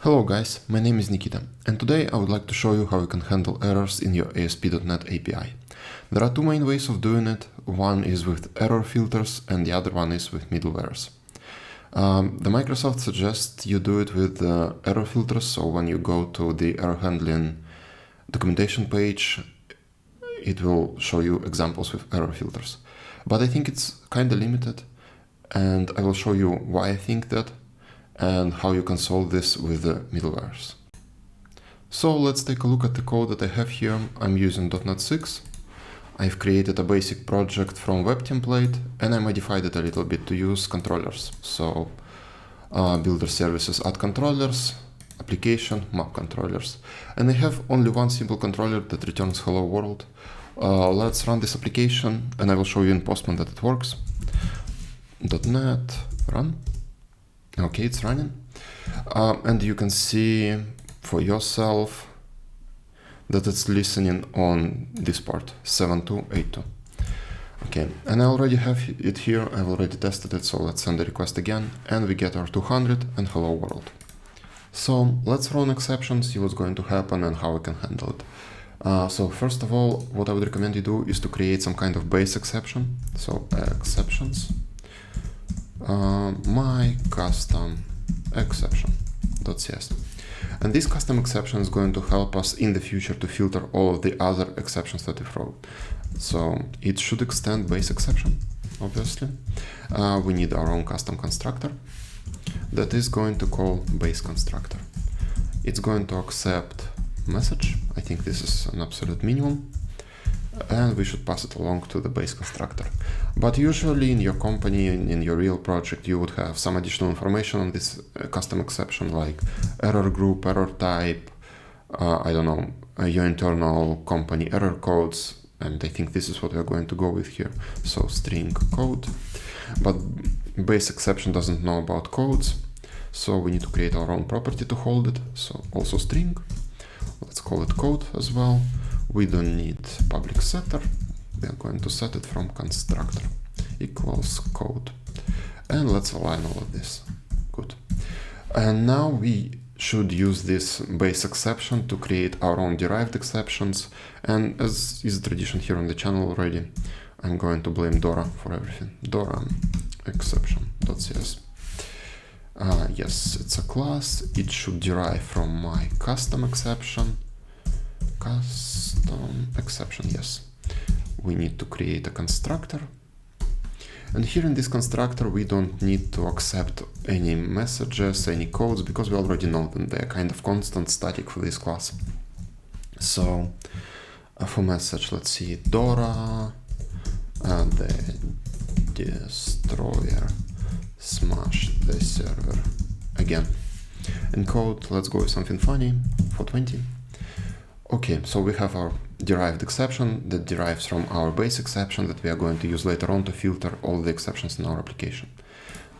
Hello guys, my name is Nikita, and today I would like to show you how you can handle errors in your ASP.NET API. There are two main ways of doing it. One is with error filters and the other one is with middlewares. The Microsoft suggests you do it with error filters, so when you go to the error handling documentation page, it will show you examples with error filters. But I think it's kind of limited, and I will show you why I think that and how you can solve this with the middlewares. So let's take a look at the code that I have here. I'm using .NET 6. I've created a basic project from web template and I modified it a little bit to use controllers. So builder services add controllers, application map controllers. And I have only one simple controller that returns hello world. Let's run this application and I will show you in Postman that it works. .NET run. Okay, it's running. And you can see for yourself that it's listening on this port, 7282. Okay, and I already have it here. I've already tested it, so let's send the request again. And we get our 200 and hello world. So let's run exceptions, see what's going to happen and how we can handle it. So first of all, what I would recommend you do is to create some kind of base exception. So exceptions. My custom exception.cs. And this custom exception is going to help us in the future to filter all of the other exceptions that we throw. So it should extend base exception, obviously. We need our own custom constructor that is going to call base constructor. It's going to accept message. I think this is an absolute minimum. And we should pass it along to the base constructor. But usually in your company, in your real project, you would have some additional information on this custom exception, like error group, error type, I don't know, your internal company error codes. And I think this is what we're going to go with here. So string code. But base exception doesn't know about codes. So we need to create our own property to hold it. So also string. Let's call it code as well. We don't need public setter. We are going to set it from constructor equals code. And let's align all of this. Good. And now we should use this base exception to create our own derived exceptions. And as is tradition here on the channel already, I'm going to blame Dora for everything. Dora exception.cs. Yes, it's a class. It should derive from my custom exception. Custom exception, yes. We need to create a constructor. And here in this constructor, we don't need to accept any messages, any codes, because we already know them. They're kind of constant static for this class. So for message, let's see, Dora, the destroyer smash the server again. In code, let's go with something funny, 420. Okay, so we have our derived exception that derives from our base exception that we are going to use later on to filter all the exceptions in our application.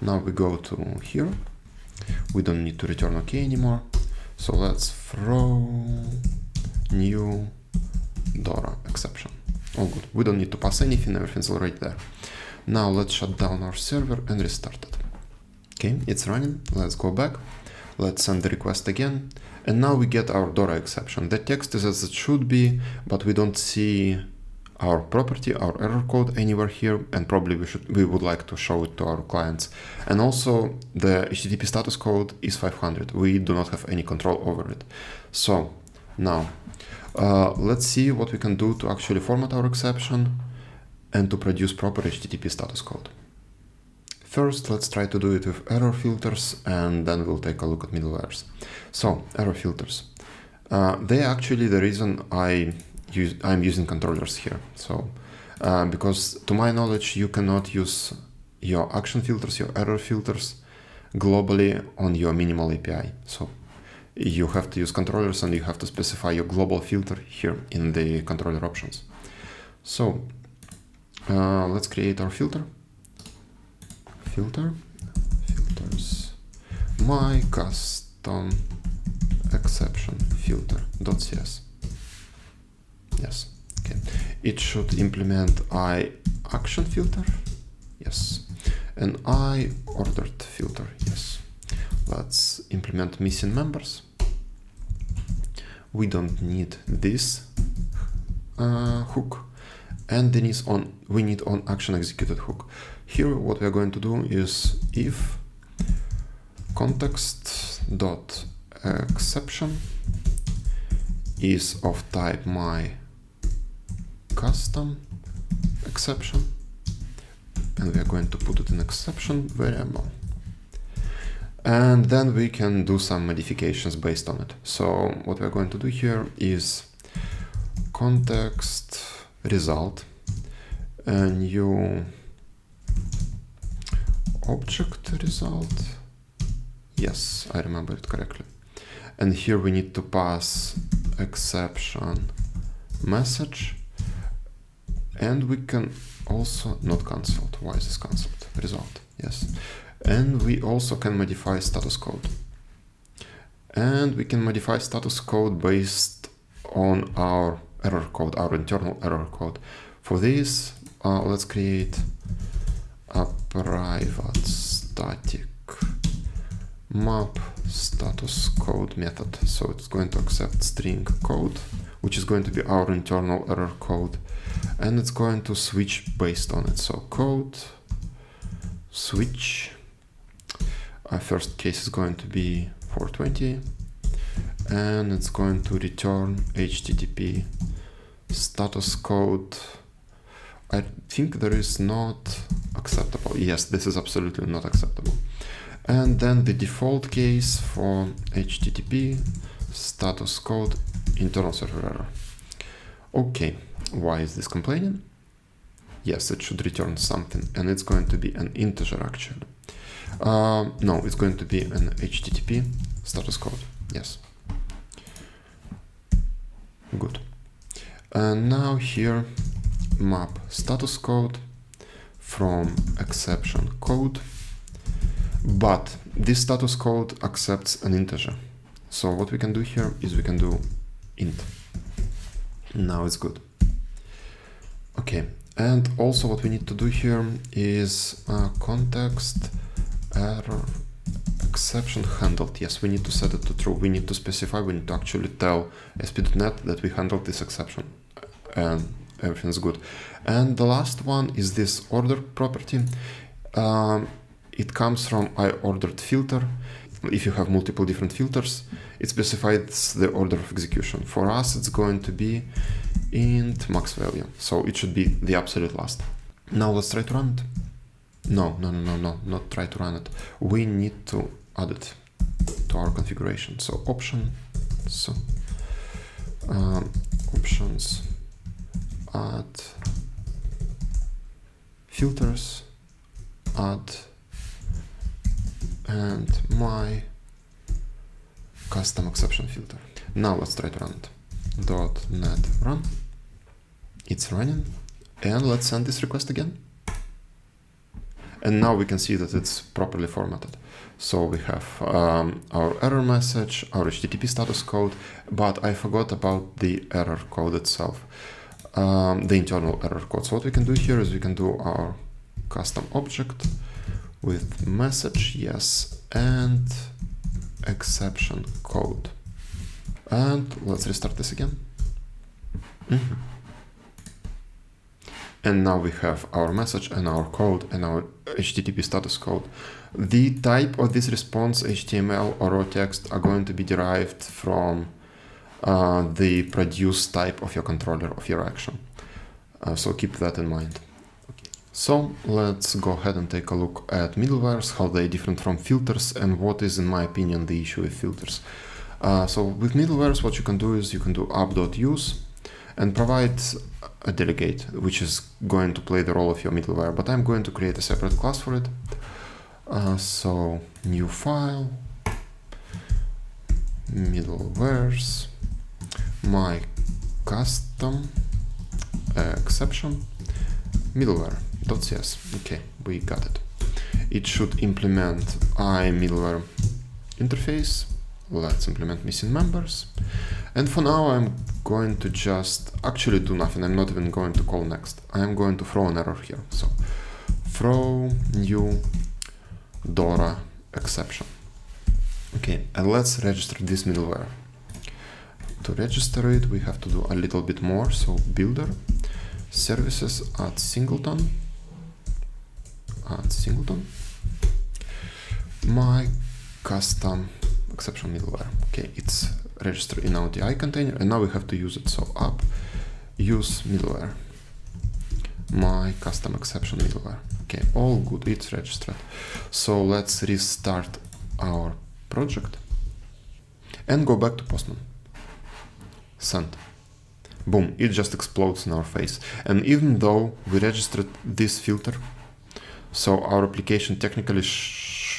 Now we go to here. We don't need to return OK anymore. So let's throw new Dora exception. All good. We don't need to pass anything, everything's already there. Now let's shut down our server and restart it. Okay, it's running. Let's go back. Let's send the request again. And now we get our Dora exception. The text is as it should be, but we don't see our property, our error code anywhere here. And probably we would like to show it to our clients. And also the HTTP status code is 500. We do not have any control over it. So now let's see what we can do to actually format our exception and to produce proper HTTP status code. First, let's try to do it with error filters, and then we'll take a look at middlewares. So, error filters. They are actually the reason I'm using controllers here. So, because to my knowledge, you cannot use your action filters, your error filters globally on your minimal API. So, you have to use controllers and you have to specify your global filter here in the controller options. So, let's create our filters, my custom exception filter.cs. Yes, okay. It should implement action filter, yes, and ordered filter, yes. Let's implement missing members. We don't need this hook, and then we need on action executed hook. Here what we are going to do is if context dot exception is of type my custom exception, and we are going to put it in exception variable. And then we can do some modifications based on it. So what we're going to do here is context result, a new object result. Yes, I remember it correctly. And here we need to pass exception message, and we can also not cancelled. Why is this cancelled? Result, yes. And we also can modify status code. And we can modify status code based on our error code, our internal error code. For this, let's create a private static map status code method. So it's going to accept string code, which is going to be our internal error code, and it's going to switch based on it. So code switch. Our first case is going to be 420, and it's going to return HTTP status code. I think there is not acceptable. Yes, this is absolutely not acceptable. And then the default case for HTTP status code internal server error. Okay, why is this complaining? Yes, it should return something, and it's going to be an integer actually. No, it's going to be an HTTP status code. Yes. Good. And now here map status code from exception code, but this status code accepts an integer. So what we can do here is we can do int. Now it's good. Okay, and also what we need to do here is context error exception handled. Yes, we need to set it to true. We need to specify, we need to actually tell ASP.NET that we handled this exception, and everything's good. And the last one is this order property. It comes from IOrdered filter. If you have multiple different filters, it specifies the order of execution. For us, it's going to be int max value. So it should be the absolute last. Now let's try to run it. No, not try to run it. We need to add it to our configuration. So options, add filters, add, and my custom exception filter. Now let's try to run it. .NET run. It's running, and let's send this request again. And now we can see that it's properly formatted. So we have our error message, our HTTP status code, but I forgot about the error code itself, the internal error code. So what we can do here is we can do our custom object with message, yes, and exception code. And let's restart this again. And now we have our message and our code and our HTTP status code. The type of this response, HTML or raw text, are going to be derived from the produce type of your controller, of your action. So keep that in mind. So let's go ahead and take a look at middlewares, how they're different from filters, and what is, in my opinion, the issue with filters. So with middlewares, what you can do is you can do app.use and provide a delegate, which is going to play the role of your middleware, but I'm going to create a separate class for it. So new file, middlewares, my custom exception, middleware.cs. Okay, we got it. It should implement middleware interface. Let's implement missing members. And for now, I'm going to just actually do nothing. I'm not even going to call next. I'm going to throw an error here. So throw new DORA exception. Okay, and let's register this middleware. To register it, we have to do a little bit more. So builder, services, add singleton, my custom exception middleware. Okay, it's registered in our DI container, and now we have to use it. So app use middleware, my custom exception middleware. Okay, all good, it's registered. So let's restart our project and go back to Postman. Send. Boom, it just explodes in our face. And even though we registered this filter, so our application technically,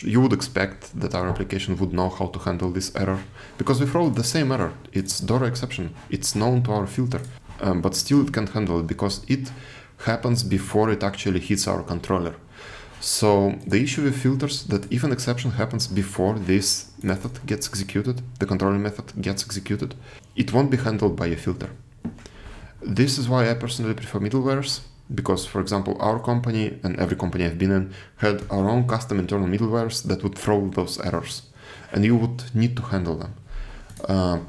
you would expect that our application would know how to handle this error, because we throw the same error. It's DORA exception. It's known to our filter, but still it can't handle it because it happens before it actually hits our controller. So the issue with filters that if an exception happens before this method gets executed, the controller method gets executed, it won't be handled by a filter. This is why I personally prefer middlewares, because, for example, our company and every company I've been in had our own custom internal middlewares that would throw those errors, and you would need to handle them.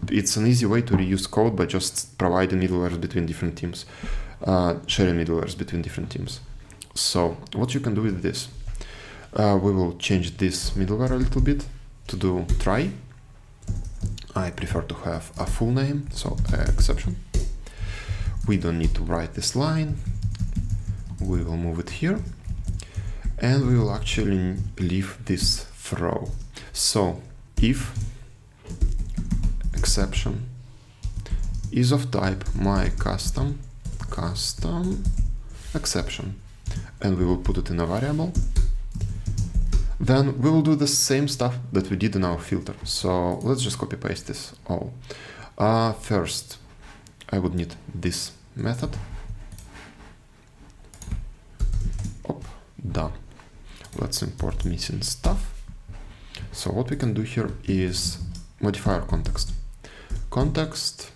It's an easy way to reuse code by just providing middlewares between different teams, sharing middlewares between different teams. So what you can do with this, we will change this middleware a little bit to do try. I prefer to have a full name, so exception. We don't need to write this line. We will move it here, and we will actually leave this throw. So if exception is of type my custom exception, and we will put it in a variable, then we will do the same stuff that we did in our filter. So let's just copy paste this all. First, I would need this method. Done. Let's import missing stuff. So what we can do here is modify our context. Context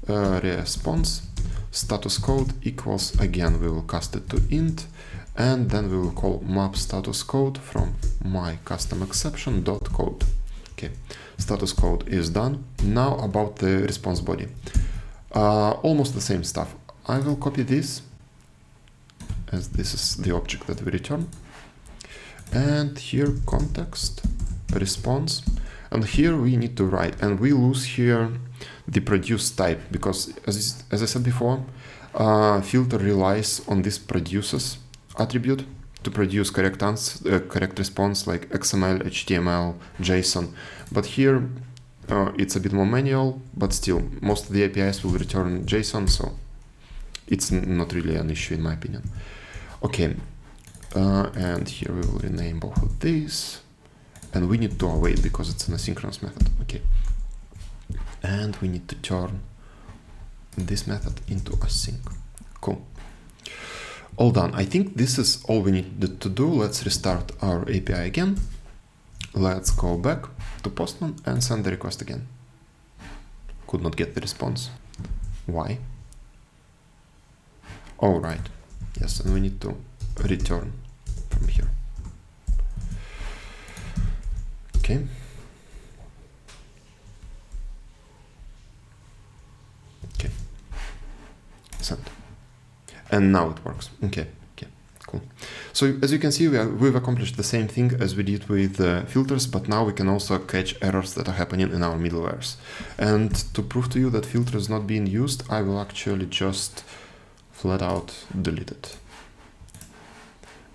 response status code equals, again, we will cast it to int, and then we will call map status code from my custom exception dot code. Okay, status code is done. Now about the response body. Almost the same stuff. I will copy this, as this is the object that we return. And here context, response, and here we need to write, and we lose here the produce type, because as I said before, filter relies on this produces attribute to produce correct response like XML, HTML, JSON. But here it's a bit more manual, but still most of the APIs will return JSON, so it's not really an issue in my opinion. Okay, and here we will rename both of these, and we need to await because it's an asynchronous method. Okay, and we need to turn this method into async. Cool. All done. I think this is all we need to do. Let's restart our API again. Let's go back to Postman and send the request again. Could not get the response. Why? Oh, right. Yes, and we need to return from here. Okay. Okay. Send. And now it works. Okay. Okay. Cool. So as you can see, we've accomplished the same thing as we did with filters, but now we can also catch errors that are happening in our middlewares. And to prove to you that filter is not being used, I will actually just flat out delete it.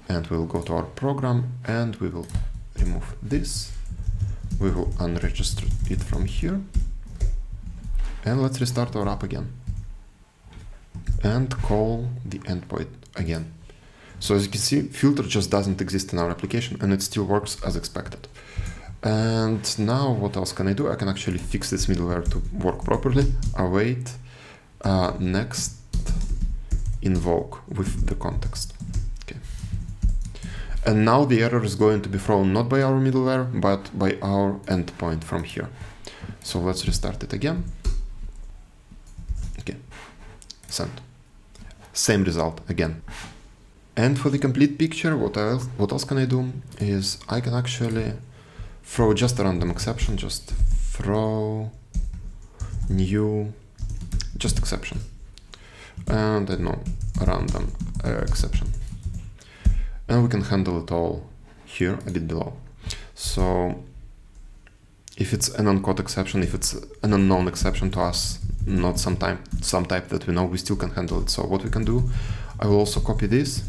And we'll go to our program and we will remove this. We will unregister it from here. And let's restart our app again. And call the endpoint again. So as you can see, filter just doesn't exist in our application and it still works as expected. And now what else can I do? I can actually fix this middleware to work properly. Await next invoke with the context. Okay. And now the error is going to be thrown not by our middleware, but by our endpoint from here. So let's restart it again. Okay, send. Same result again. And for the complete picture, what else can I do is I can actually throw just a random exception, just throw new, just exception. And I don't know, a random exception. And we can handle it all here a bit below. So if it's an uncaught exception, if it's an unknown exception to us, not some type that we know, we still can handle it. So what we can do, I will also copy this,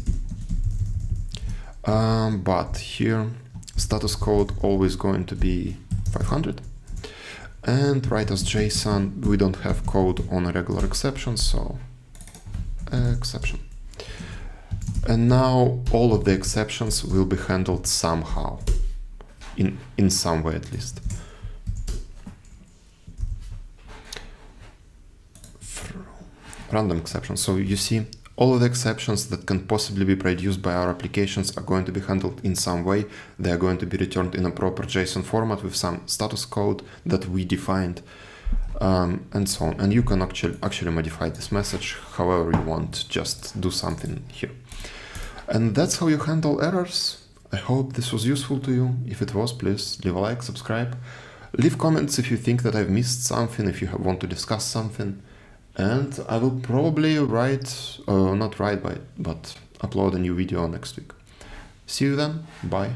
but here status code always going to be 500, and write as JSON. We don't have code on a regular exception, so exception. And now all of the exceptions will be handled somehow, in some way at least. Random exception. So you see, all of the exceptions that can possibly be produced by our applications are going to be handled in some way. They are going to be returned in a proper JSON format with some status code that we defined, and so on. And you can actually modify this message however you want, just do something here. And that's how you handle errors. I hope this was useful to you. If it was, please leave a like, subscribe, leave comments if you think that I've missed something, if you want to discuss something. And I will probably but upload a new video next week. See you then. Bye.